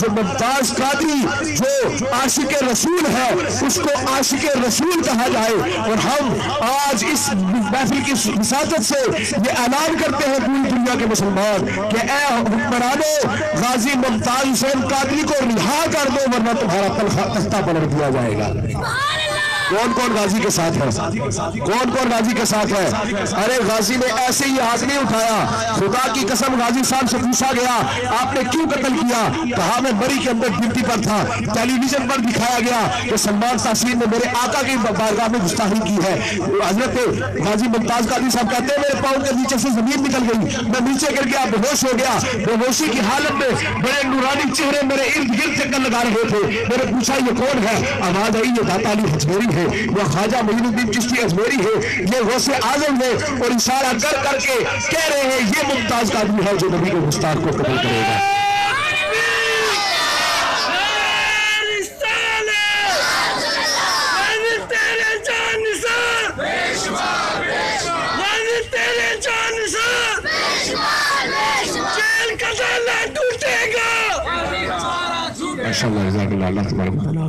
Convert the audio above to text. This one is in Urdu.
جو ممتاز قادری جو عاشق رسول ہے اس کو عاشق رسول کہا جائے. اور ہم آج اس محفل کی وساطت سے یہ اعلان کرتے ہیں پوری دنیا کے مسلمان کہ اے حکمرانوں، غازی ممتاز حسین قادری کو رہا کر دو ورنہ تمہارا تختہ پلٹ دیا جائے گا. کون کون غازی کے ساتھ ہے؟ کون کون غازی کے ساتھ ہے؟ ارے غازی نے ایسے ہی ہاتھ نہیں اٹھایا. خدا کی قسم غازی صاحب سے پوچھا گیا آپ نے کیوں قتل کیا؟ کہا میں مری کے اندر ڈیوٹی پر تھا. ٹیلی ویژن پر دکھایا گیا کہ سلمان تحسین نے میرے آقا کی بارگاہ میں گستاخی کی ہے. حضرت غازی ممتاز قادری صاحب کہتے ہیں میرے پاؤں کے نیچے سے زمین نکل گئی، میں نیچے گر گیا، بے ہوش ہو گیا. بے ہوشی کی حالت میں بڑے نورانی چہرے میرے ارد گرد چکر لگا رہے تھے. میں نے پوچھا یہ کون ہے؟ آواز آئی یہ داتا علی حجویری ہے، وہ خواجہ معین الدین چشتی اجمیری ہے، یہ غوث اعظم ہے. اور اشارہ کر کر کے کہہ رہے ہیں یہ ممتاز قادری ہے جو نبی کے گستاخ کو قتل کرے گا. ماشاء اللہ، جزاک اللہ، اللہ تبارک و تعالیٰ.